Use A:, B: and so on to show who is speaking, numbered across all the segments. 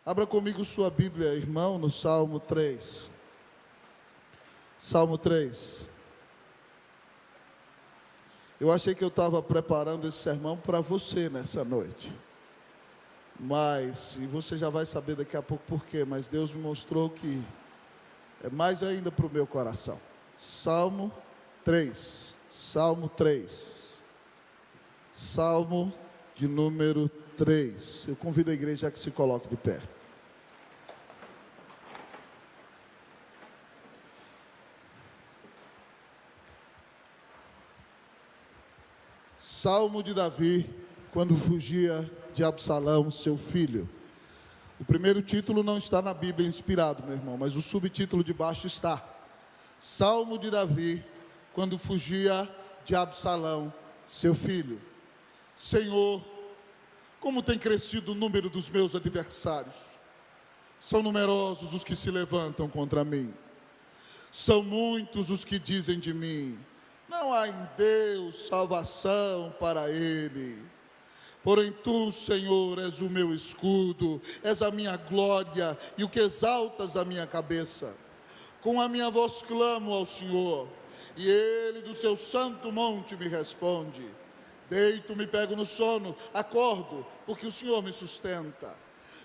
A: Abra comigo sua Bíblia, irmão, no Salmo 3. Salmo 3. Eu achei que eu estava preparando esse sermão para você nessa noite. E você já vai saber daqui a pouco por quê, mas Deus me mostrou que é mais ainda para o meu coração. Salmo 3. Salmo 3. Salmo de número 3. Eu convido a igreja a que se coloque de pé. Salmo de Davi, quando fugia de Absalão, seu filho. O primeiro título não está na Bíblia inspirado, meu irmão, mas o subtítulo de baixo está. Salmo de Davi, quando fugia de Absalão, seu filho. Senhor, como tem crescido o número dos meus adversários. São numerosos os que se levantam contra mim. São muitos os que dizem de mim: não há em Deus salvação para ele. Porém tu, Senhor, és o meu escudo, és a minha glória e o que exaltas a minha cabeça. Com a minha voz clamo ao Senhor, e ele do seu santo monte me responde. Deito, me pego no sono, acordo, porque o Senhor me sustenta.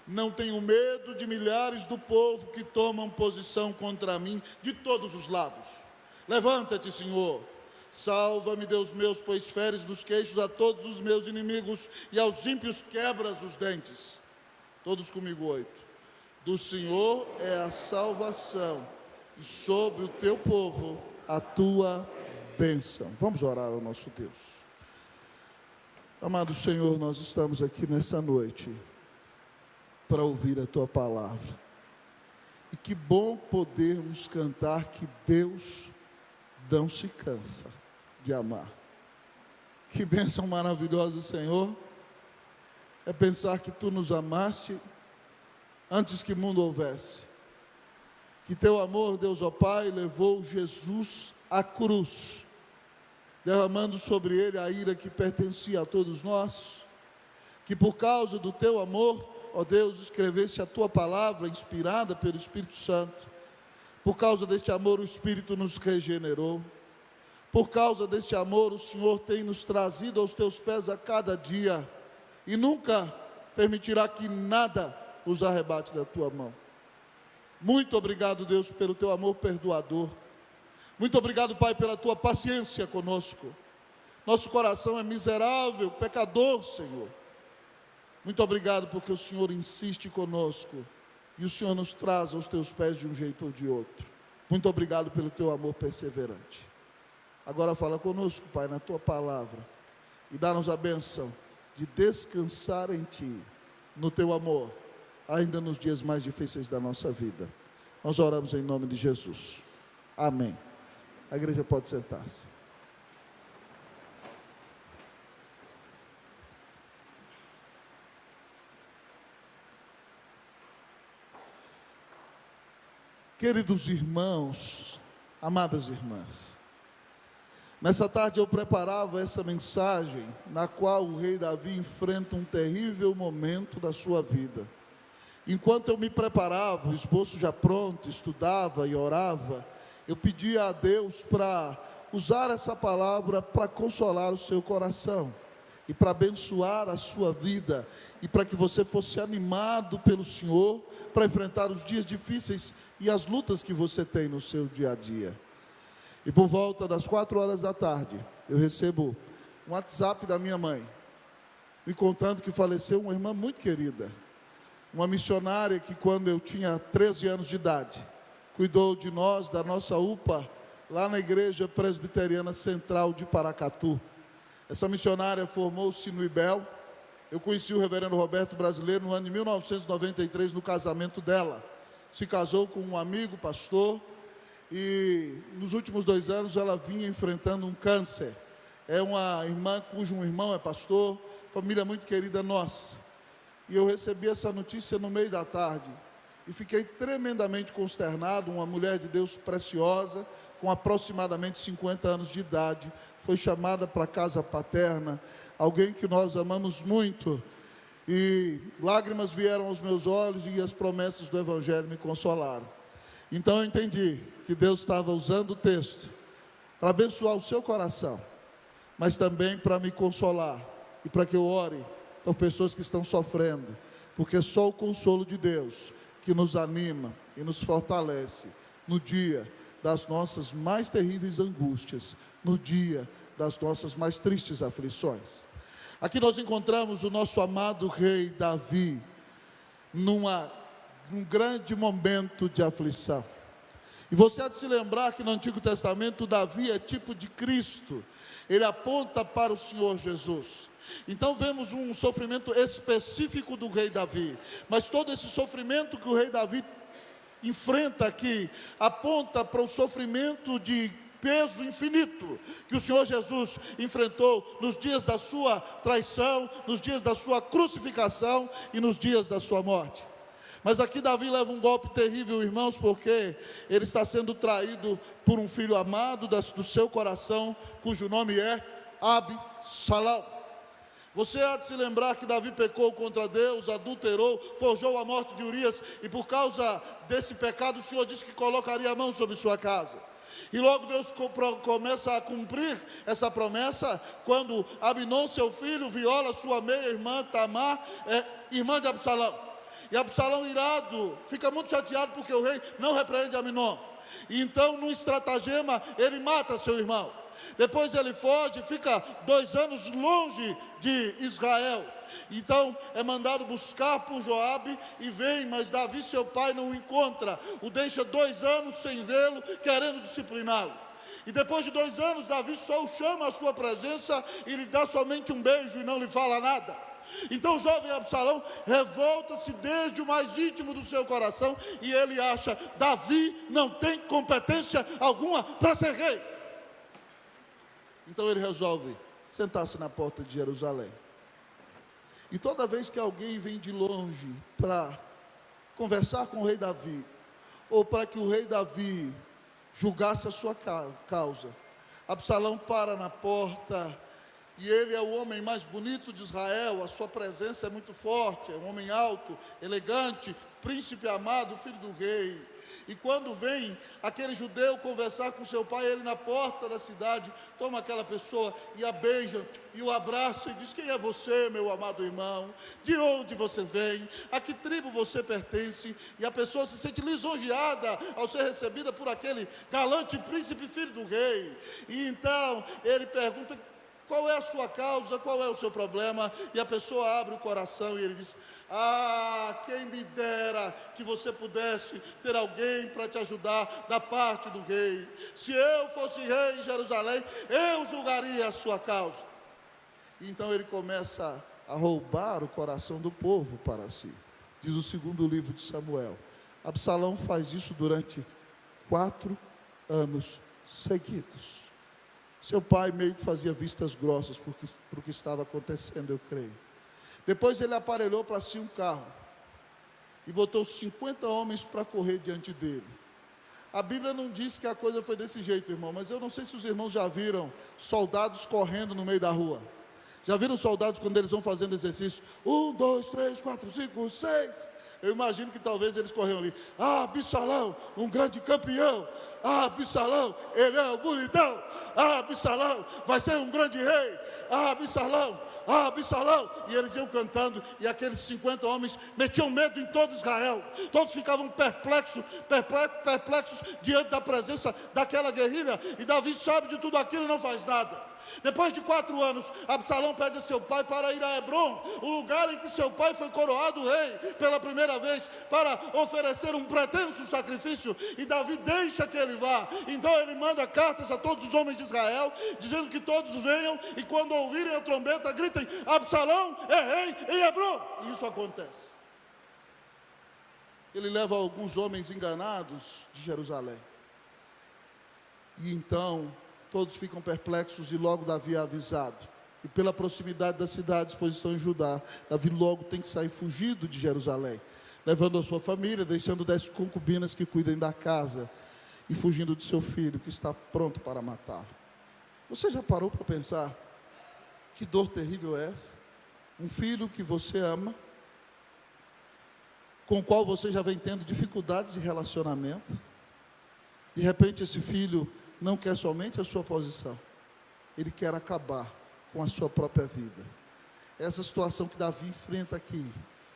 A: Não tenho medo de milhares do povo que tomam posição contra mim de todos os lados. Levanta-te, Senhor. Salva-me, Deus meu, pois feres nos queixos a todos os meus inimigos, e aos ímpios quebras os dentes. Todos comigo, 8. Do Senhor é a salvação, e sobre o teu povo a tua bênção. Vamos orar ao nosso Deus. Amado Senhor, nós estamos aqui nessa noite para ouvir a tua palavra. E que bom podermos cantar que Deus não se cansa de amar. Que bênção maravilhosa, Senhor, é pensar que tu nos amaste antes que o mundo houvesse. Que teu amor, Deus ó Pai, levou Jesus à cruz, derramando sobre ele a ira que pertencia a todos nós. Que por causa do teu amor, ó Deus, escrevesse a tua palavra inspirada pelo Espírito Santo. Por causa deste amor, o Espírito nos regenerou. Por causa deste amor, o Senhor tem nos trazido aos teus pés a cada dia. E nunca permitirá que nada nos arrebate da tua mão. Muito obrigado, Deus, pelo teu amor perdoador. Muito obrigado, Pai, pela tua paciência conosco. Nosso coração é miserável, pecador, Senhor. Muito obrigado porque o Senhor insiste conosco. E o Senhor nos traz aos teus pés de um jeito ou de outro. Muito obrigado pelo teu amor perseverante. Agora fala conosco, Pai, na tua palavra. E dá-nos a bênção de descansar em ti, no teu amor, ainda nos dias mais difíceis da nossa vida. Nós oramos em nome de Jesus. Amém. A igreja pode sentar-se. Queridos irmãos, amadas irmãs, nessa tarde eu preparava essa mensagem, na qual o rei Davi enfrenta um terrível momento da sua vida. Enquanto eu me preparava, o esboço já pronto, estudava e orava, eu pedia a Deus para usar essa palavra para consolar o seu coração e para abençoar a sua vida, e para que você fosse animado pelo Senhor, para enfrentar os dias difíceis e as lutas que você tem no seu dia a dia. E por volta das 4 horas da tarde, eu recebo um WhatsApp da minha mãe, me contando que faleceu uma irmã muito querida, uma missionária que quando eu tinha 13 anos de idade, cuidou de nós, da nossa UPA, lá na Igreja Presbiteriana Central de Paracatu. Essa missionária formou-se no IBEL. Eu conheci o reverendo Roberto Brasileiro no ano de 1993, no casamento dela. Se casou com um amigo pastor, e nos últimos 2 anos ela vinha enfrentando um câncer. É uma irmã cujo irmão é pastor, família muito querida nossa. E eu recebi essa notícia no meio da tarde, e fiquei tremendamente consternado. Uma mulher de Deus preciosa, com aproximadamente 50 anos de idade, foi chamada para a casa paterna, alguém que nós amamos muito, e lágrimas vieram aos meus olhos e as promessas do Evangelho me consolaram. Então eu entendi que Deus estava usando o texto para abençoar o seu coração, mas também para me consolar e para que eu ore por pessoas que estão sofrendo, porque só o consolo de Deus que nos anima e nos fortalece no dia das nossas mais terríveis angústias, no dia das nossas mais tristes aflições. Aqui nós encontramos o nosso amado rei Davi, num grande momento de aflição. E você há de se lembrar que no Antigo Testamento Davi é tipo de Cristo, ele aponta para o Senhor Jesus. Então vemos um sofrimento específico do rei Davi, mas todo esse sofrimento que o rei Davi enfrenta aqui, aponta para o sofrimento de peso infinito, que o Senhor Jesus enfrentou nos dias da sua traição, nos dias da sua crucificação e nos dias da sua morte. Mas aqui Davi leva um golpe terrível, irmãos, porque ele está sendo traído por um filho amado do seu coração, cujo nome é Absalão. Você há de se lembrar que Davi pecou contra Deus, adulterou, forjou a morte de Urias, e por causa desse pecado o Senhor disse que colocaria a mão sobre sua casa. E logo Deus começa a cumprir essa promessa, quando Amnon, seu filho, viola sua meia-irmã Tamar, irmã de Absalão. E Absalão, irado, fica muito chateado porque o rei não repreende Amnon. E então, num estratagema, ele mata seu irmão. Depois ele foge, fica 2 anos longe de Israel. Então é mandado buscar por Joabe e vem, mas Davi, seu pai, não o encontra. O deixa 2 anos sem vê-lo, querendo discipliná-lo. E depois de 2 anos, Davi só o chama à sua presença e lhe dá somente um beijo e não lhe fala nada. Então o jovem Absalão revolta-se desde o mais íntimo do seu coração e ele acha: Davi não tem competência alguma para ser rei. Então ele resolve sentar-se na porta de Jerusalém. E toda vez que alguém vem de longe para conversar com o rei Davi, ou para que o rei Davi julgasse a sua causa, Absalão para na porta, e ele é o homem mais bonito de Israel, a sua presença é muito forte, é um homem alto, elegante, príncipe amado, filho do rei. E quando vem aquele judeu conversar com seu pai, ele na porta da cidade, toma aquela pessoa e a beija, e o abraça e diz: quem é você, meu amado irmão? De onde você vem? A que tribo você pertence? E a pessoa se sente lisonjeada ao ser recebida por aquele galante príncipe, filho do rei. E então ele pergunta: qual é a sua causa, qual é o seu problema? E a pessoa abre o coração e ele diz: quem me dera que você pudesse ter alguém para te ajudar da parte do rei. Se eu fosse rei em Jerusalém, eu julgaria a sua causa. E então ele começa a roubar o coração do povo para si. Diz o 2º livro de Samuel. Absalão faz isso durante 4 anos seguidos. Seu pai meio que fazia vistas grossas para o que estava acontecendo, eu creio. Depois ele aparelhou para si um carro e botou 50 homens para correr diante dele. A Bíblia não diz que a coisa foi desse jeito, irmão, mas eu não sei se os irmãos já viram soldados correndo no meio da rua. Já viram soldados quando eles vão fazendo exercício? 1, 2, 3, 4, 5, 6. Eu imagino que talvez eles corriam ali: Absalão, um grande campeão. Absalão, ele é o bonitão. Absalão, vai ser um grande rei. Absalão, Absalão. E eles iam cantando, e aqueles 50 homens metiam medo em todo Israel. Todos ficavam perplexos diante da presença daquela guerrilha. E Davi sabe de tudo aquilo e não faz nada. Depois de 4 anos, Absalão pede a seu pai para ir a Hebrom, o lugar em que seu pai foi coroado rei pela primeira vez, para oferecer um pretenso sacrifício, e Davi deixa que ele vá. Então ele manda cartas a todos os homens de Israel, dizendo que todos venham, e quando ouvirem a trombeta, gritem: Absalão é rei em Hebrom. E isso acontece. Ele leva alguns homens enganados de Jerusalém, e então todos ficam perplexos, e logo Davi é avisado. E pela proximidade da cidade, pois estão em Judá, Davi logo tem que sair fugido de Jerusalém, levando a sua família, deixando 10 concubinas que cuidem da casa, e fugindo de seu filho, que está pronto para matá-lo. Você já parou para pensar que dor terrível é essa? Um filho que você ama, com o qual você já vem tendo dificuldades de relacionamento. De repente esse filho não quer somente a sua posição, ele quer acabar com a sua própria vida. Essa situação que Davi enfrenta aqui,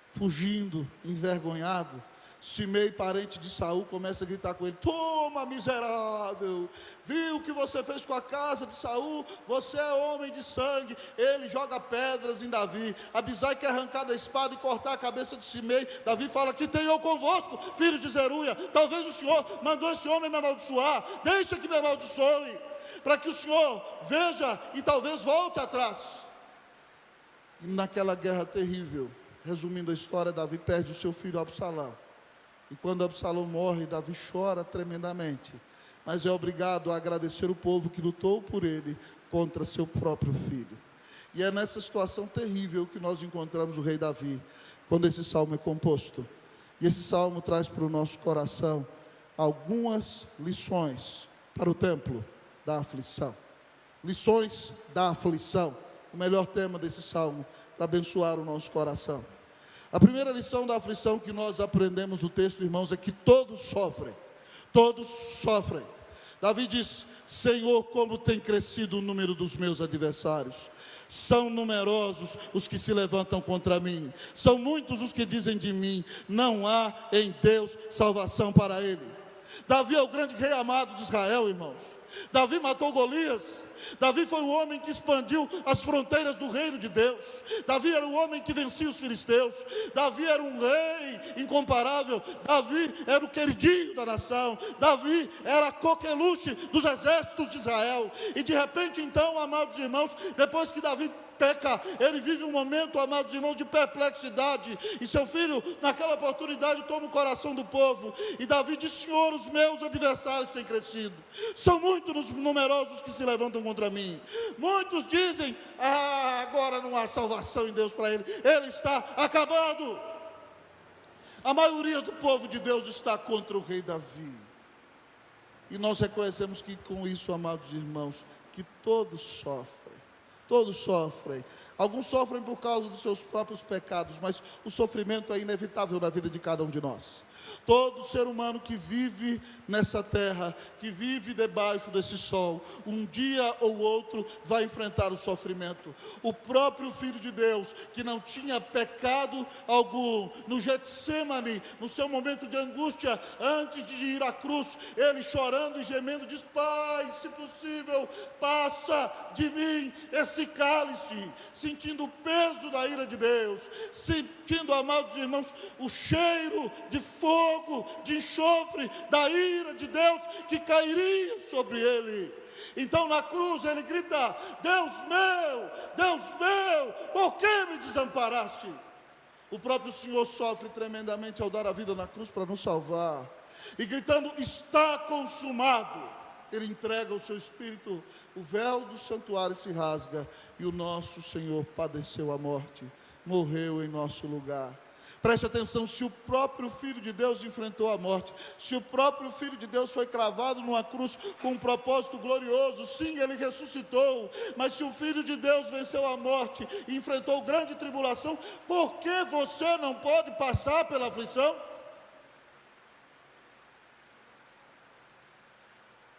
A: fugindo, envergonhado, Simei, parente de Saul, começa a gritar com ele: toma, miserável, viu o que você fez com a casa de Saul? Você é homem de sangue. Ele joga pedras em Davi. Abisai quer arrancar da espada e cortar a cabeça de Simei. Davi fala: que tenho eu convosco, filhos de Zeruia? Talvez o Senhor mandou esse homem me amaldiçoar. Deixa que me amaldiçoe, para que o Senhor veja e talvez volte atrás. E naquela guerra terrível, resumindo a história, Davi perde o seu filho Absalão. E quando Absalão morre, Davi chora tremendamente, mas é obrigado a agradecer o povo que lutou por ele contra seu próprio filho. E é nessa situação terrível que nós encontramos o rei Davi, quando esse salmo é composto. E esse salmo traz para o nosso coração algumas lições para o templo da aflição. Lições da aflição, o melhor tema desse salmo, para abençoar o nosso coração. A primeira lição da aflição que nós aprendemos no texto, irmãos, é que todos sofrem. Todos sofrem. Davi diz: Senhor, como tem crescido o número dos meus adversários. São numerosos os que se levantam contra mim. São muitos os que dizem de mim: não há em Deus salvação para ele. Davi é o grande rei amado de Israel, irmãos. Davi matou Golias. Davi foi o homem que expandiu as fronteiras do reino de Deus. Davi era o homem que vencia os filisteus. Davi era um rei incomparável. Davi era o queridinho da nação. Davi era a coqueluche dos exércitos de Israel. E de repente então, amados irmãos, depois que Davi peca, ele vive um momento, amados irmãos, de perplexidade, e seu filho, naquela oportunidade, toma o coração do povo, e Davi diz: Senhor, os meus adversários têm crescido, são muitos numerosos que se levantam contra mim. Muitos dizem: agora não há salvação em Deus para ele, ele está acabado. A maioria do povo de Deus está contra o rei Davi, e nós reconhecemos que com isso, amados irmãos, que todos sofrem. Todos sofrem. Alguns sofrem por causa dos seus próprios pecados, mas o sofrimento é inevitável na vida de cada um de nós. Todo ser humano que vive nessa terra, que vive debaixo desse sol, um dia ou outro vai enfrentar o sofrimento. O próprio Filho de Deus, que não tinha pecado algum, no Getsemane, no seu momento de angústia, antes de ir à cruz, ele chorando e gemendo, diz: Pai, se possível, passa de mim esse cálice, sentindo o peso da ira de Deus, sentindo, amados irmãos, o cheiro de fogo, de enxofre, da ira de Deus que cairia sobre ele. Então na cruz ele grita: Deus meu, por que me desamparaste? O próprio Senhor sofre tremendamente ao dar a vida na cruz para nos salvar, e gritando: está consumado, ele entrega o seu espírito, o véu do santuário se rasga, e o nosso Senhor padeceu a morte, morreu em nosso lugar. Preste atenção: se o próprio Filho de Deus enfrentou a morte, se o próprio Filho de Deus foi cravado numa cruz com um propósito glorioso, sim, ele ressuscitou, mas se o Filho de Deus venceu a morte e enfrentou grande tribulação, por que você não pode passar pela aflição?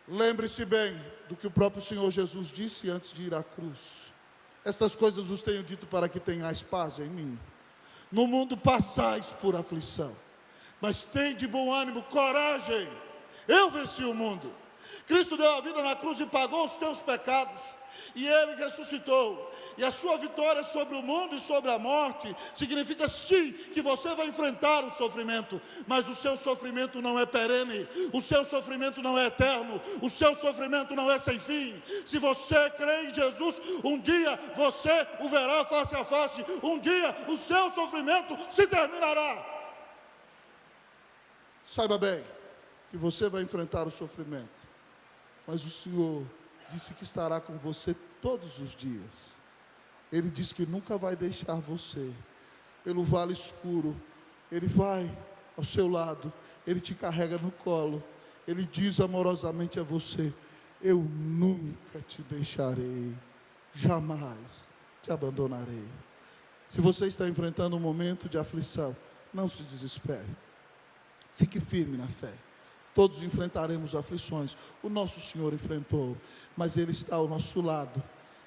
A: Lembre-se bem do que o próprio Senhor Jesus disse antes de ir à cruz: estas coisas vos tenho dito para que tenhais paz em mim. No mundo passais por aflição, mas tende bom ânimo, coragem, eu venci o mundo. Cristo deu a vida na cruz e pagou os teus pecados, e ele ressuscitou, e a sua vitória sobre o mundo e sobre a morte significa sim que você vai enfrentar o sofrimento, mas o seu sofrimento não é perene, o seu sofrimento não é eterno, o seu sofrimento não é sem fim. Se você crê em Jesus, um dia você o verá face a face, um dia o seu sofrimento se terminará. Saiba bem que você vai enfrentar o sofrimento, mas o Senhor disse que estará com você todos os dias. Ele disse que nunca vai deixar você pelo vale escuro. Ele vai ao seu lado, ele te carrega no colo, ele diz amorosamente a você: eu nunca te deixarei, jamais te abandonarei. Se você está enfrentando um momento de aflição, não se desespere. Fique firme na fé. Todos enfrentaremos aflições. O nosso Senhor enfrentou, mas Ele está ao nosso lado.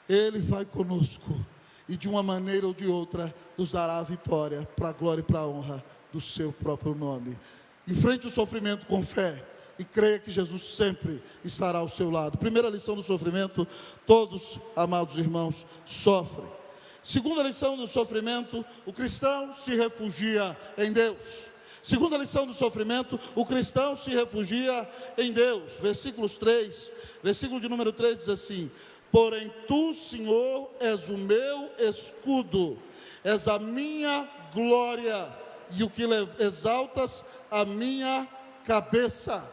A: Ele vai conosco e de uma maneira ou de outra nos dará a vitória para a glória e para a honra do seu próprio nome. Enfrente o sofrimento com fé e creia que Jesus sempre estará ao seu lado. Primeira lição do sofrimento: todos, amados irmãos, sofrem. Segunda lição do sofrimento: o cristão se refugia em Deus. Segunda lição do sofrimento: o cristão se refugia em Deus. Versículo de número 3 diz assim: porém tu, Senhor, és o meu escudo, és a minha glória e o que exaltas a minha cabeça.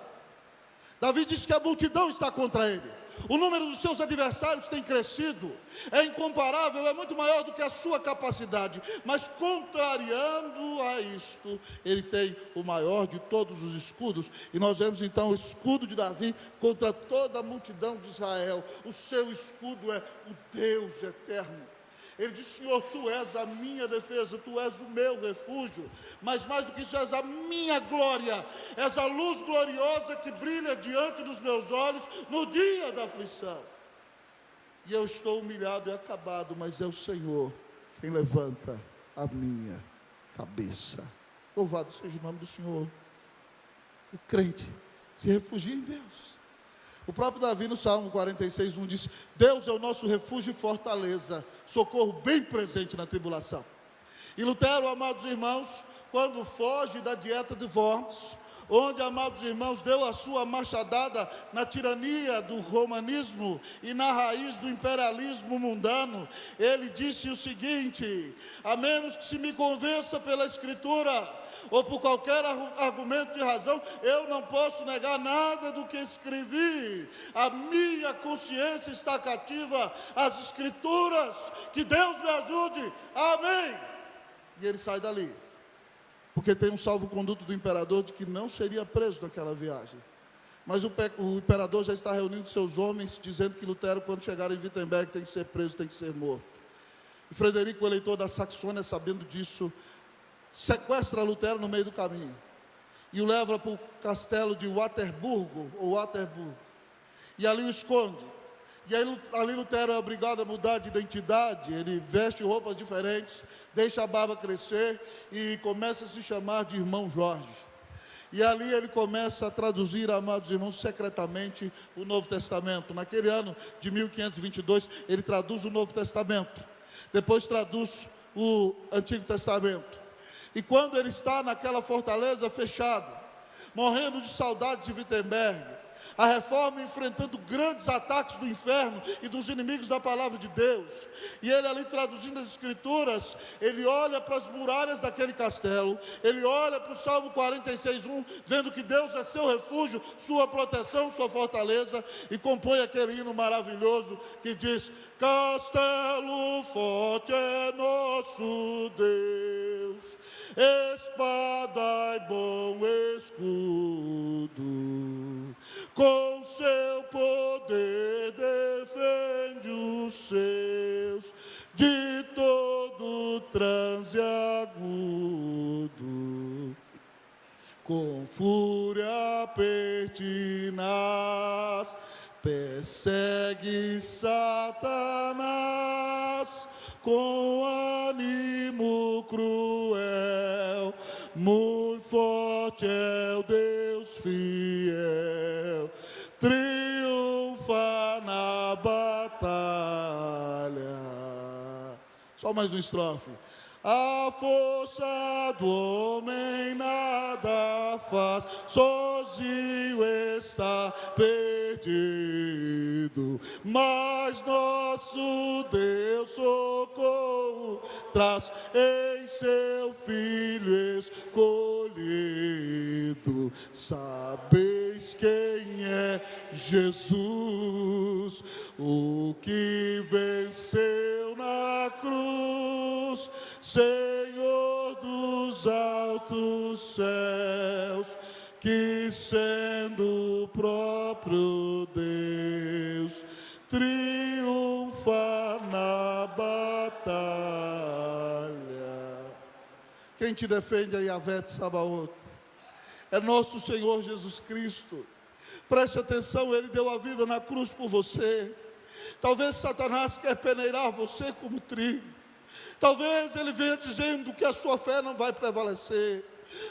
A: Davi diz que a multidão está contra ele. O número dos seus adversários tem crescido, é incomparável, é muito maior do que a sua capacidade, mas contrariando a isto, ele tem o maior de todos os escudos, e nós vemos então o escudo de Davi contra toda a multidão de Israel. O seu escudo é o Deus eterno. Ele diz: Senhor, tu és a minha defesa, tu és o meu refúgio, mas mais do que isso, és a minha glória, és a luz gloriosa que brilha diante dos meus olhos no dia da aflição. E eu estou humilhado e acabado, mas é o Senhor quem levanta a minha cabeça. Louvado seja o nome do Senhor. O crente se refugia em Deus. O próprio Davi no Salmo 46:1 diz: Deus é o nosso refúgio e fortaleza, socorro bem presente na tribulação. E Lutero, amados irmãos, quando foge da dieta de Worms, onde, amados irmãos, deu a sua machadada na tirania do romanismo e na raiz do imperialismo mundano, ele disse o seguinte: a menos que se me convença pela Escritura ou por qualquer argumento de razão, eu não posso negar nada do que escrevi. A minha consciência está cativa às Escrituras. Que Deus me ajude. Amém. E ele sai dali, porque tem um salvo-conduto do imperador de que não seria preso naquela viagem. Mas o imperador já está reunindo seus homens, dizendo que Lutero, quando chegar em Wittenberg, tem que ser preso, tem que ser morto. E Frederico, o eleitor da Saxônia, sabendo disso, sequestra Lutero no meio do caminho e o leva para o castelo de Waterburgo, e ali o esconde. E aí, ali Lutero é obrigado a mudar de identidade. Ele veste roupas diferentes, deixa a barba crescer e começa a se chamar de Irmão Jorge. E ali ele começa a traduzir, amados irmãos, secretamente o Novo Testamento. Naquele ano de 1522, ele traduz o Novo Testamento, depois traduz o Antigo Testamento. E quando ele está naquela fortaleza fechado, morrendo de saudade de Wittenberg, a Reforma enfrentando grandes ataques do inferno e dos inimigos da palavra de Deus, e ele ali traduzindo as Escrituras, ele olha para as muralhas daquele castelo, ele olha para o Salmo 46:1, vendo que Deus é seu refúgio, sua proteção, sua fortaleza, e compõe aquele hino maravilhoso que diz: castelo forte é nosso Deus, espada e bom escudo, com seu poder defende os seus de todo transe agudo. Com fúria pertinaz persegue Satanás, com ânimo cruel, muito forte é o Deus fiel, triunfa na batalha. Só mais uma estrofe. A força do homem nada faz, sozinho está perdido, mas nosso Deus socorro traz em seu Filho escolhido. Sabeis quem é Jesus, o que venceu na cruz, Senhor dos altos céus, que sendo o próprio Deus, triunfa na batalha. Quem te defende é Yahvé Tsabaoth, é nosso Senhor Jesus Cristo. Preste atenção, Ele deu a vida na cruz por você. Talvez Satanás quer peneirar você como trigo. Talvez ele venha dizendo que a sua fé não vai prevalecer.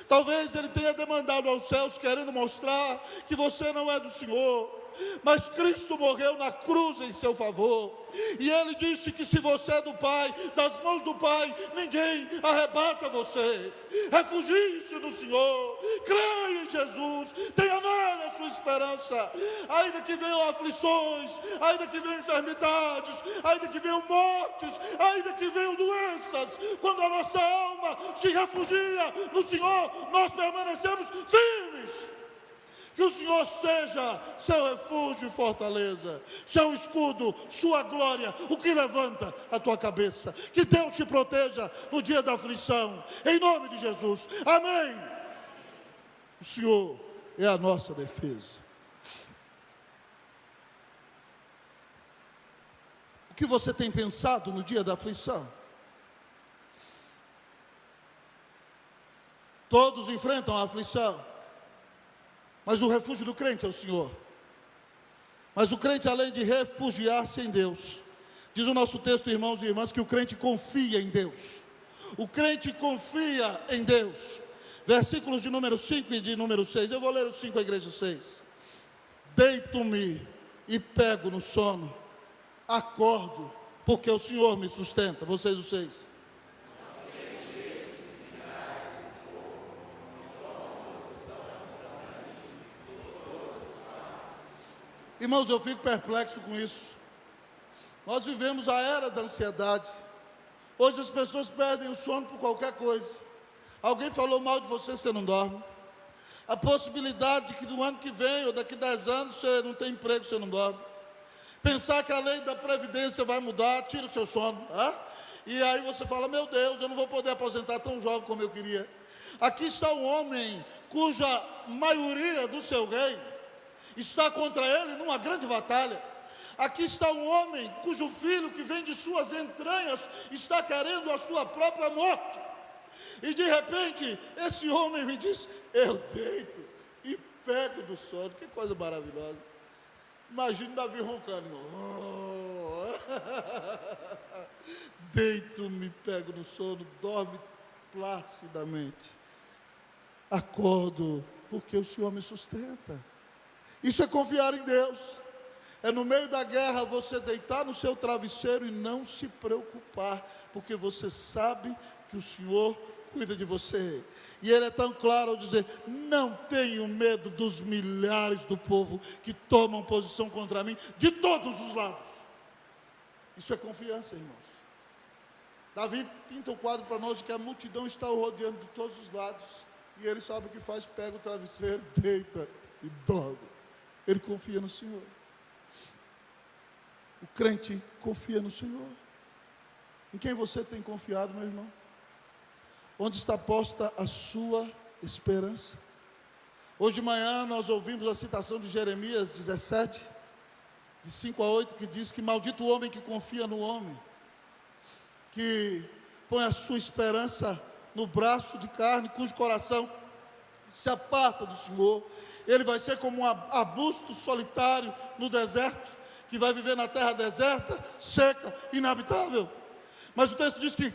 A: Talvez ele tenha demandado aos céus, querendo mostrar que você não é do Senhor. Mas Cristo morreu na cruz em seu favor. E Ele disse que se você é do Pai, das mãos do Pai, ninguém arrebata você. Refugie-se no Senhor, creia em Jesus, tenha nele a sua esperança. Ainda que venham aflições, ainda que venham enfermidades, ainda que venham mortes, ainda que venham doenças, quando a nossa alma se refugia no Senhor, nós permanecemos firmes. Que o Senhor seja seu refúgio e fortaleza, seu escudo, sua glória, o que levanta a tua cabeça. Que Deus te proteja no dia da aflição, em nome de Jesus, amém. O Senhor é a nossa defesa. O que você tem pensado no dia da aflição? Todos enfrentam a aflição, mas o refúgio do crente é o Senhor. Mas o crente, além de refugiar-se em Deus, diz o nosso texto, irmãos e irmãs, que o crente confia em Deus. O crente confia em Deus. Versículos de número 5 e de número 6. Eu vou ler os 5, a igreja 6. Deito-me e pego no sono, acordo, porque o Senhor me sustenta. Vocês os 6. Irmãos, eu fico perplexo com isso. Nós vivemos a era da ansiedade. Hoje as pessoas perdem o sono por qualquer coisa. Alguém falou mal de você, você não dorme. A possibilidade de que do ano que vem, ou daqui 10 anos, você não tem emprego, você não dorme. Pensar que a lei da Previdência vai mudar, tira o seu sono. E aí você fala, meu Deus, eu não vou poder aposentar tão jovem como eu queria. Aqui está um homem cuja maioria do seu reino está contra ele numa grande batalha. Aqui está um homem cujo filho que vem de suas entranhas está querendo a sua própria morte. E de repente, esse homem me diz, eu deito e pego do sono. Que coisa maravilhosa. Imagine Davi roncando. Deito, me pego no sono, dorme placidamente. Acordo, porque o Senhor me sustenta. Isso é confiar em Deus. É no meio da guerra você deitar no seu travesseiro e não se preocupar, porque você sabe que o Senhor cuida de você. E Ele é tão claro ao dizer, não tenho medo dos milhares do povo que tomam posição contra mim, de todos os lados. Isso é confiança, irmãos. Davi pinta o quadro para nós de que a multidão está o rodeando de todos os lados, e ele sabe o que faz, pega o travesseiro, deita e dorme. Ele confia no Senhor. O crente confia no Senhor. Em quem você tem confiado, meu irmão? Onde está posta a sua esperança? Hoje de manhã nós ouvimos a citação de Jeremias 17, de 5 a 8, que diz que maldito o homem que confia no homem, que põe a sua esperança no braço de carne, cujo coração se aparta do Senhor. Ele vai ser como um arbusto solitário no deserto, que vai viver na terra deserta, seca, inabitável. Mas o texto diz que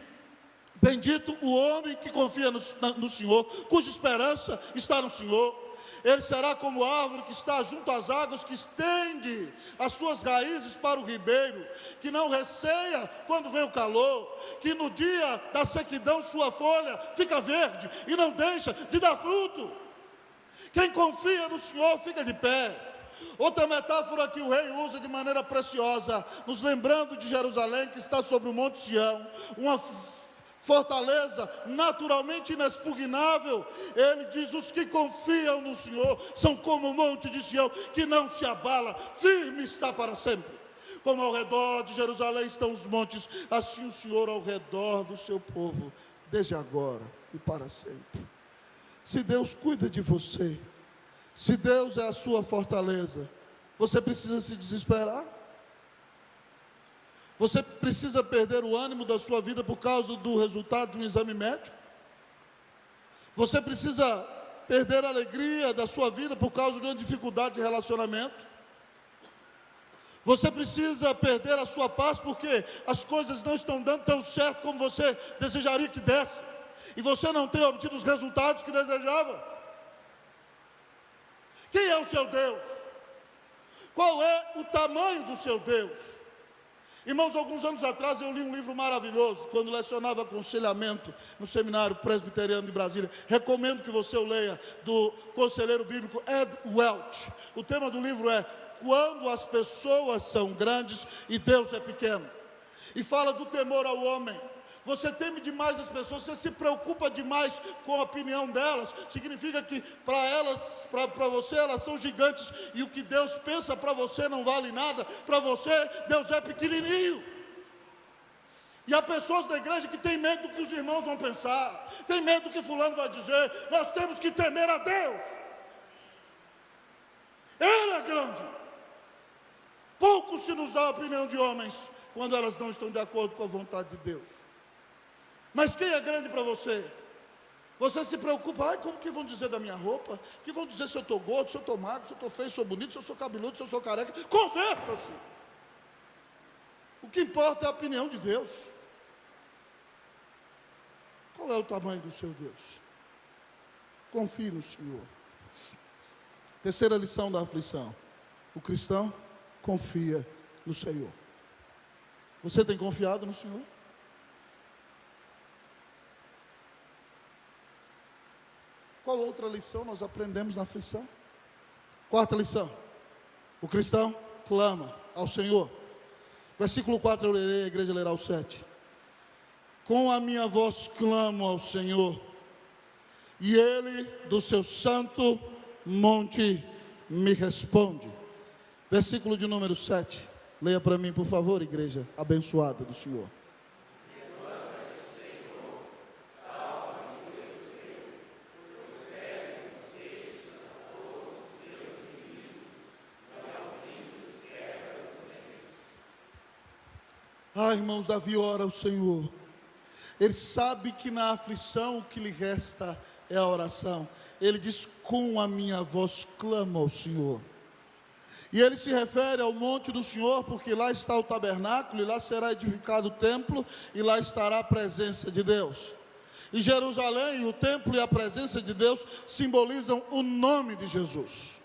A: bendito o homem que confia no Senhor, cuja esperança está no Senhor. Ele será como árvore que está junto às águas, que estende as suas raízes para o ribeiro, que não receia quando vem o calor, que no dia da sequidão sua folha fica verde e não deixa de dar fruto. Quem confia no Senhor fica de pé. Outra metáfora que o rei usa de maneira preciosa, nos lembrando de Jerusalém, que está sobre o Monte Sião, uma fortaleza naturalmente inexpugnável. Ele diz, os que confiam no Senhor são como o monte de Sião, que não se abala, firme está para sempre. Como ao redor de Jerusalém estão os montes, assim o Senhor ao redor do seu povo, desde agora e para sempre. Se Deus cuida de você, se Deus é a sua fortaleza, você precisa se desesperar? Você precisa perder o ânimo da sua vida por causa do resultado de um exame médico? Você precisa perder a alegria da sua vida por causa de uma dificuldade de relacionamento. Você precisa perder a sua paz porque as coisas não estão dando tão certo como você desejaria que desse. E você não tem obtido os resultados que desejava. Quem é o seu Deus? Qual é o tamanho do seu Deus? Irmãos, alguns anos atrás eu li um livro maravilhoso, quando lecionava aconselhamento no Seminário Presbiteriano de Brasília. Recomendo que você o leia, do conselheiro bíblico Ed Welch. O tema do livro é Quando as Pessoas São Grandes e Deus é Pequeno. E fala do temor ao homem. Você teme demais as pessoas, você se preocupa demais com a opinião delas, significa que para elas, para você elas são gigantes, e o que Deus pensa para você não vale nada, para você Deus é pequenininho. E há pessoas da igreja que têm medo do que os irmãos vão pensar, tem medo do que fulano vai dizer. Nós temos que temer a Deus. Ele é grande. Pouco se nos dá a opinião de homens, quando elas não estão de acordo com a vontade de Deus. Mas quem é grande para você? Você se preocupa, como que vão dizer da minha roupa? Que vão dizer se eu estou gordo, se eu estou magro, se eu estou feio, se eu sou bonito, se eu sou cabeludo, se eu sou careca. Converta-se. O que importa é a opinião de Deus. Qual é o tamanho do seu Deus? Confie no Senhor. Terceira lição da aflição. O cristão confia no Senhor. Você tem confiado no Senhor? Qual outra lição nós aprendemos na aflição? Quarta lição. O cristão clama ao Senhor. Versículo 4 eu lerei, a igreja lerá o 7. Com a minha voz clamo ao Senhor, e Ele do seu santo monte me responde. Versículo de número 7. Leia para mim, por favor, igreja abençoada do Senhor. Irmãos, Davi ora ao Senhor. Ele sabe que na aflição o que lhe resta é a oração. Ele diz, com a minha voz clamo ao Senhor. E ele se refere ao monte do Senhor, porque lá está o tabernáculo, e lá será edificado o templo, e lá estará a presença de Deus. E Jerusalém, o templo e a presença de Deus simbolizam o nome de Jesus.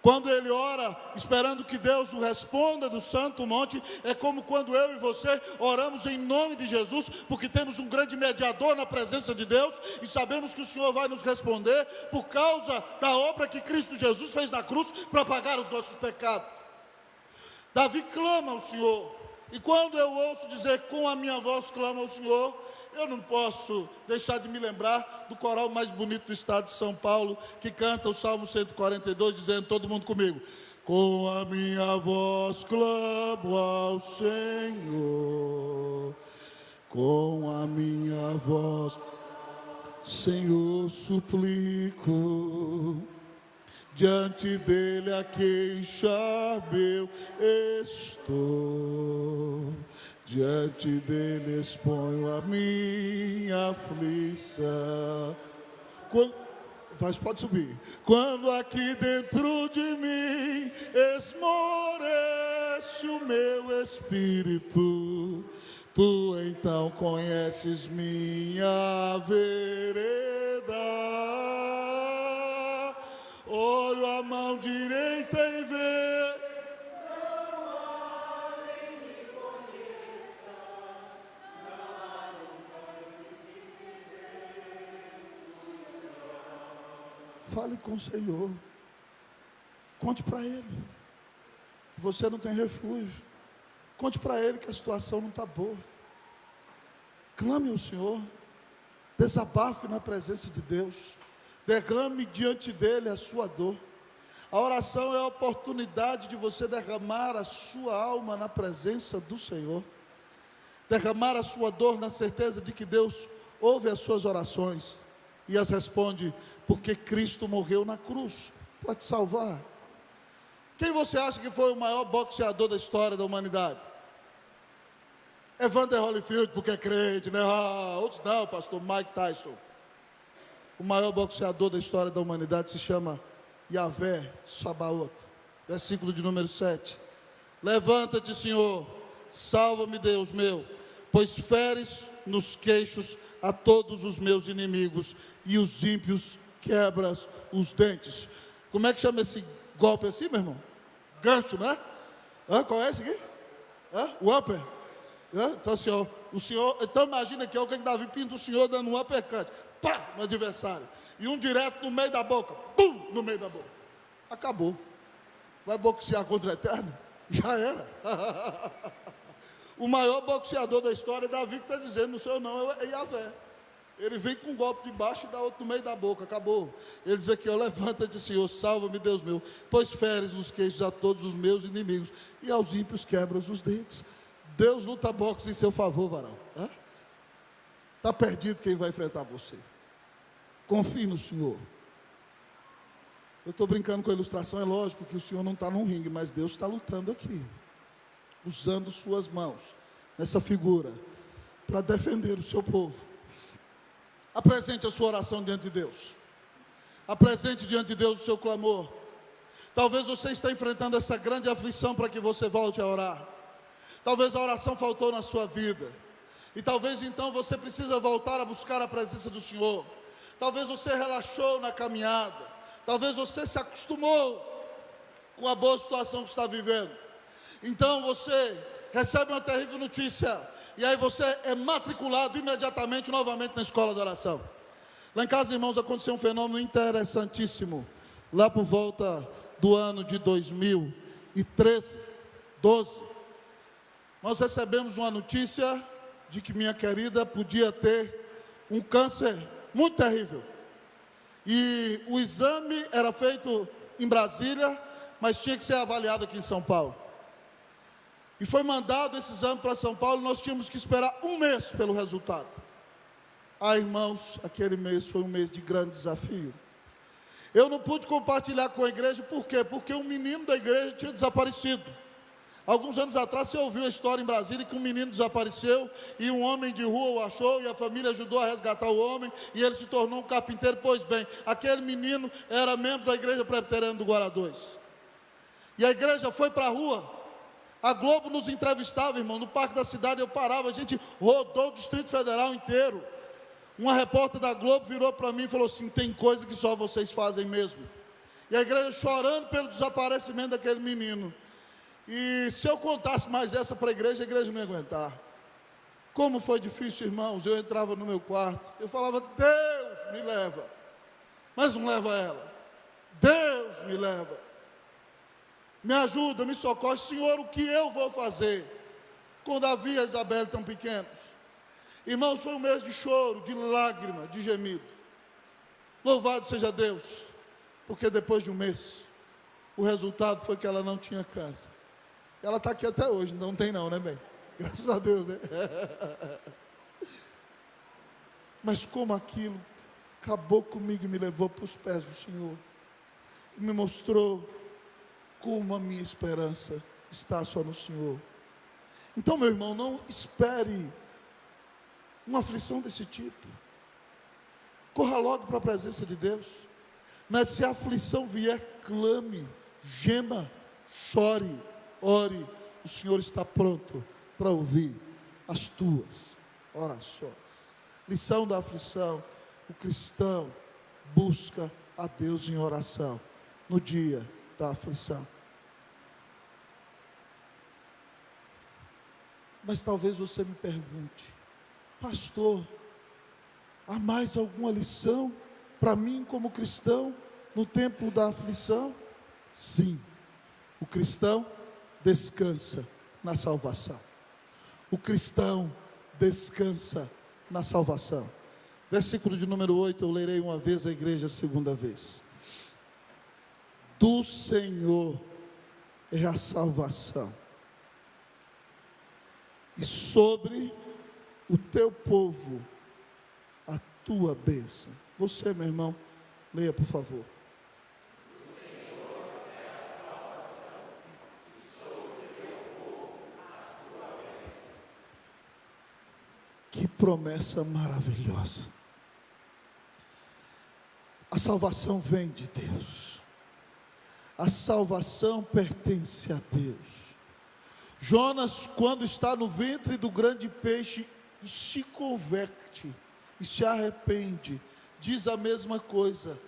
A: Quando ele ora, esperando que Deus o responda do santo monte, é como quando eu e você oramos em nome de Jesus, porque temos um grande mediador na presença de Deus, e sabemos que o Senhor vai nos responder, por causa da obra que Cristo Jesus fez na cruz, para pagar os nossos pecados. Davi clama ao Senhor, e quando eu ouço dizer, com a minha voz clama ao Senhor, eu não posso deixar de me lembrar do coral mais bonito do estado de São Paulo, que canta o Salmo 142, dizendo, todo mundo comigo, com a minha voz clamo ao Senhor, com a minha voz, Senhor, suplico, diante dele a queixar eu estou. Diante dele exponho a minha aflição. Pode subir. Quando aqui dentro de mim esmorece o meu espírito, tu então conheces minha vereda. Olho a mão direita e vejo. Fale com o Senhor. Conte para Ele que você não tem refúgio. Conte para Ele que a situação não está boa. Clame ao Senhor. Desabafe na presença de Deus. Derrame diante dEle a sua dor. A oração é a oportunidade de você derramar a sua alma na presença do Senhor. Derramar a sua dor na certeza de que Deus ouve as suas orações e as responde, porque Cristo morreu na cruz para te salvar. Quem você acha que foi o maior boxeador da história da humanidade? Evander Holyfield, porque é crente, né? Outros não, pastor Mike Tyson. O maior boxeador da história da humanidade se chama Yahvé Sabaoth. Versículo de número 7. Levanta-te, Senhor, salva-me, Deus meu, pois feres nos queixos a todos os meus inimigos, e os ímpios quebras os dentes. Como é que chama esse golpe assim, meu irmão? Gancho, né? Qual é esse aqui? O upper? Então, senhor, então imagina que é o que Davi pinta o senhor dando um uppercut, pá, no adversário, e um direto no meio da boca, pum, no meio da boca. Acabou. Vai boxear contra o Eterno? Já era. O maior boxeador da história é Davi, que está dizendo, o senhor não, é Yahvé. Ele vem com um golpe de baixo e dá outro no meio da boca, acabou. Ele diz aqui, levanta-te, Senhor, salva-me, Deus meu, pois feres nos queixos a todos os meus inimigos, e aos ímpios quebras os dentes. Deus luta boxe em seu favor, varão. Está perdido quem vai enfrentar você. Confie no Senhor. Eu estou brincando com a ilustração, é lógico que o Senhor não está num ringue, mas Deus está lutando aqui, usando suas mãos, nessa figura, para defender o seu povo. Apresente a sua oração diante de Deus. Apresente diante de Deus o seu clamor. Talvez você está enfrentando essa grande aflição para que você volte a orar. Talvez a oração faltou na sua vida. E talvez então você precisa voltar a buscar a presença do Senhor. Talvez você relaxou na caminhada. Talvez você se acostumou com a boa situação que está vivendo. Então você recebe uma terrível notícia. E aí você é matriculado imediatamente, novamente na escola da oração. Lá em casa, irmãos, aconteceu um fenômeno interessantíssimo. Lá por volta do ano de 2013, 12, nós recebemos uma notícia de que minha querida podia ter um câncer muito terrível. E o exame era feito em Brasília, mas tinha que ser avaliado aqui em São Paulo. E foi mandado esse exame para São Paulo, nós tínhamos que esperar um mês pelo resultado. Irmãos, aquele mês foi um mês de grande desafio. Eu não pude compartilhar com a igreja, por quê? Porque um menino da igreja tinha desaparecido. Alguns anos atrás você ouviu a história em Brasília que um menino desapareceu e um homem de rua o achou e a família ajudou a resgatar o homem e ele se tornou um carpinteiro. Pois bem, aquele menino era membro da igreja presbiteriana do Guará 2. E a igreja foi para a rua. A Globo nos entrevistava, irmão, no Parque da Cidade eu parava, a gente rodou o Distrito Federal inteiro. Uma repórter da Globo virou para mim e falou assim, tem coisa que só vocês fazem mesmo. E a igreja chorando pelo desaparecimento daquele menino. E se eu contasse mais essa para a igreja não ia aguentar. Como foi difícil, irmãos, eu entrava no meu quarto, eu falava, Deus me leva, mas não leva ela. Deus me leva. Me ajuda, me socorre, Senhor, o que eu vou fazer com Davi e a Isabel tão pequenos? Irmãos, foi um mês de choro, de lágrima, de gemido. Louvado seja Deus, porque depois de um mês, o resultado foi que ela não tinha casa. Ela está aqui até hoje, não tem não, né, bem? Graças a Deus, né? Mas como aquilo acabou comigo e me levou para os pés do Senhor, e me mostrou como a minha esperança está só no Senhor. Então, meu irmão, não espere uma aflição desse tipo. Corra logo para a presença de Deus. Mas se a aflição vier, clame, gema, chore, ore. O Senhor está pronto para ouvir as tuas orações. Lição da aflição: o cristão busca a Deus em oração no dia da aflição. Mas talvez você me pergunte, pastor, há mais alguma lição para mim como cristão no tempo da aflição? Sim, o cristão descansa na salvação. O cristão descansa na salvação. Versículo de número 8, eu lerei uma vez, a igreja a segunda vez. Do Senhor é a salvação, e sobre o teu povo a tua bênção. Você, meu irmão, leia por favor. Que promessa maravilhosa. A salvação vem de Deus. A salvação pertence a Deus. Jonas, quando está no ventre do grande peixe e se converte e se arrepende, diz a mesma coisa.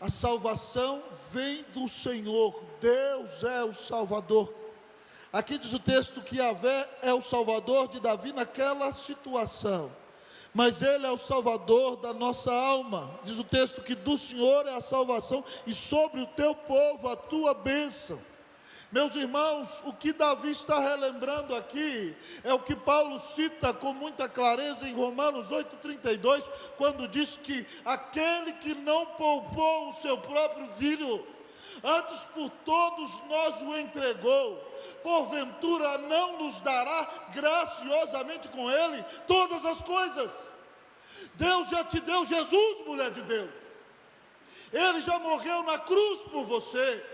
A: A salvação vem do Senhor. Deus é o Salvador. Aqui diz o texto que Yahvé é o Salvador de Davi naquela situação, mas Ele é o Salvador da nossa alma. Diz o texto que do Senhor é a salvação e sobre o teu povo a tua bênção. Meus irmãos, o que Davi está relembrando aqui é o que Paulo cita com muita clareza em Romanos 8,32, quando diz que aquele que não poupou o seu próprio filho, antes por todos nós o entregou, porventura não nos dará graciosamente com ele todas as coisas? Deus já te deu Jesus, mulher de Deus. Ele já morreu na cruz por você.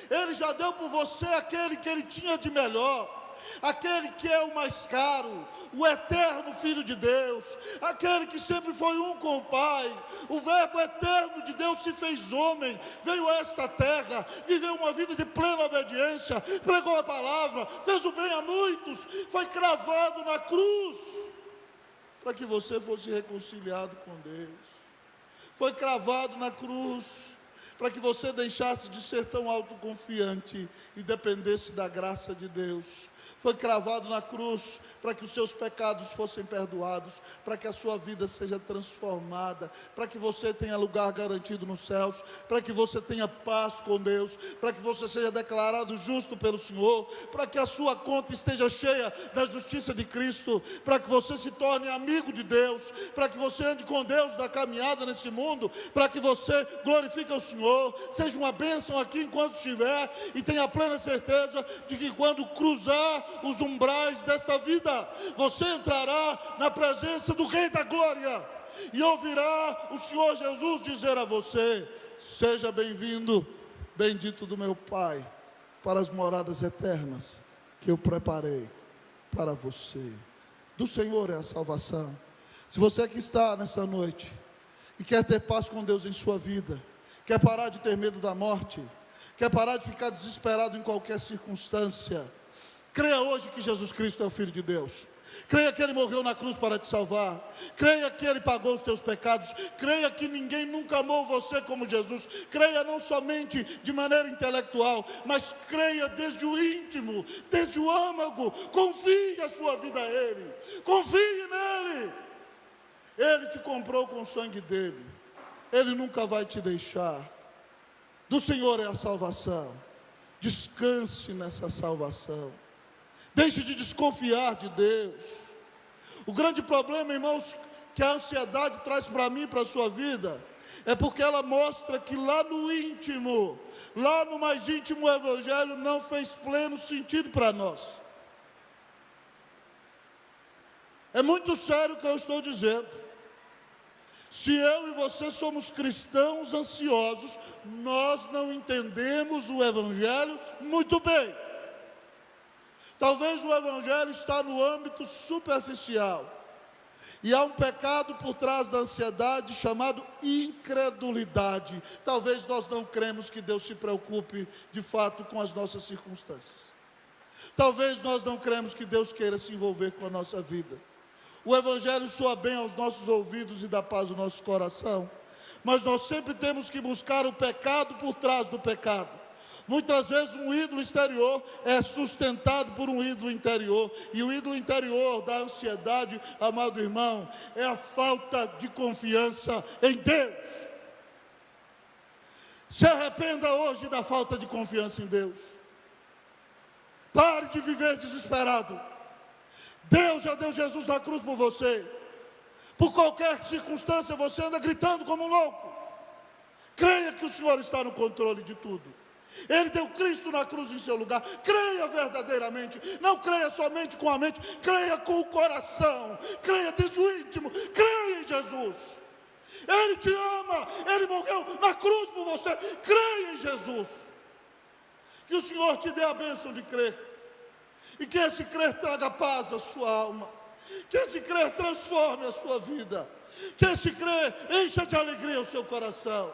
A: Ele já deu por você aquele que Ele tinha de melhor, aquele que é o mais caro, o eterno Filho de Deus, aquele que sempre foi um com o Pai. O Verbo eterno de Deus se fez homem, veio a esta terra, viveu uma vida de plena obediência, pregou a palavra, fez o bem a muitos, foi cravado na cruz, para que você fosse reconciliado com Deus. Foi cravado na cruz, para que você deixasse de ser tão autoconfiante e dependesse da graça de Deus. Foi cravado na cruz para que os seus pecados fossem perdoados, para que a sua vida seja transformada, para que você tenha lugar garantido nos céus, para que você tenha paz com Deus, para que você seja declarado justo pelo Senhor, para que a sua conta esteja cheia da justiça de Cristo, para que você se torne amigo de Deus, para que você ande com Deus na caminhada nesse mundo, para que você glorifique o Senhor, seja uma bênção aqui enquanto estiver, e tenha plena certeza de que quando cruzar os umbrais desta vida, você entrará na presença do Rei da Glória e ouvirá o Senhor Jesus dizer a você: seja bem-vindo, bendito do meu Pai, para as moradas eternas que eu preparei para você. Do Senhor é a salvação. Se você que está nessa noite e quer ter paz com Deus em sua vida, quer parar de ter medo da morte, quer parar de ficar desesperado em qualquer circunstância, creia hoje que Jesus Cristo é o Filho de Deus. Creia que Ele morreu na cruz para te salvar. Creia que Ele pagou os teus pecados. Creia que ninguém nunca amou você como Jesus. Creia não somente de maneira intelectual, mas creia desde o íntimo, desde o âmago. Confie a sua vida a Ele. Confie nele. Ele te comprou com o sangue dele. Ele nunca vai te deixar. Do Senhor é a salvação. Descanse nessa salvação. Deixe de desconfiar de Deus. O grande problema, irmãos, que a ansiedade traz para mim e para a sua vida, é porque ela mostra que lá no íntimo, lá no mais íntimo, o Evangelho não fez pleno sentido para nós. É muito sério o que eu estou dizendo. Se eu e você somos cristãos ansiosos, nós não entendemos o Evangelho muito bem. Talvez o Evangelho está no âmbito superficial. E há um pecado por trás da ansiedade chamado incredulidade. Talvez nós não cremos que Deus se preocupe de fato com as nossas circunstâncias. Talvez nós não cremos que Deus queira se envolver com a nossa vida. O Evangelho soa bem aos nossos ouvidos e dá paz ao nosso coração, mas nós sempre temos que buscar o pecado por trás do pecado. Muitas vezes um ídolo exterior é sustentado por um ídolo interior, e o ídolo interior da ansiedade, amado irmão, é a falta de confiança em Deus. Se arrependa hoje da falta de confiança em Deus. Pare de viver desesperado. Deus já deu Jesus na cruz por você. Por qualquer circunstância você anda gritando como um louco. Creia que o Senhor está no controle de tudo. Ele deu Cristo na cruz em seu lugar. Creia verdadeiramente. Não creia somente com a mente, creia com o coração. Creia desde o íntimo. Creia em Jesus. Ele te ama. Ele morreu na cruz por você. Creia em Jesus. Que o Senhor te dê a bênção de crer. E que esse crer traga paz à sua alma. Que esse crer transforme a sua vida. Que esse crer encha de alegria o seu coração.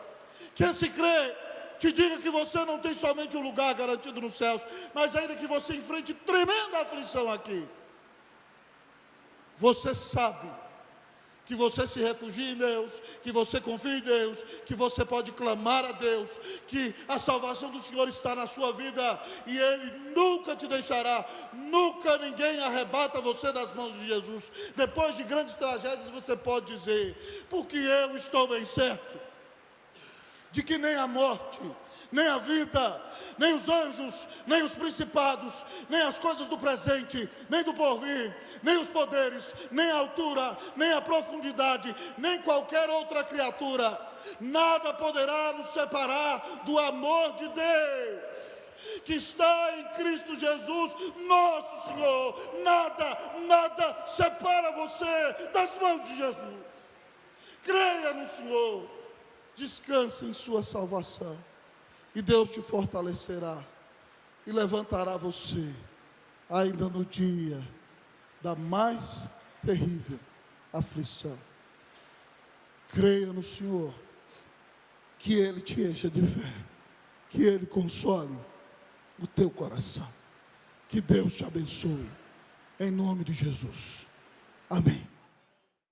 A: Que esse crer te diga que você não tem somente um lugar garantido nos céus, mas ainda que você enfrente tremenda aflição aqui, você sabe que você se refugia em Deus, que você confia em Deus, que você pode clamar a Deus, que a salvação do Senhor está na sua vida, e Ele nunca te deixará, nunca ninguém arrebata você das mãos de Jesus. Depois de grandes tragédias você pode dizer, porque eu estou bem certo, de que nem a morte, nem a vida, nem os anjos, nem os principados, nem as coisas do presente, nem do porvir, nem os poderes, nem a altura, nem a profundidade, nem qualquer outra criatura, nada poderá nos separar do amor de Deus que está em Cristo Jesus, nosso Senhor. Nada separa você das mãos de Jesus. Creia no Senhor, descanse em sua salvação, e Deus te fortalecerá e levantará você ainda no dia da mais terrível aflição. Creia no Senhor, que Ele te encha de fé, que Ele console o teu coração. Que Deus te abençoe, em nome de Jesus. Amém.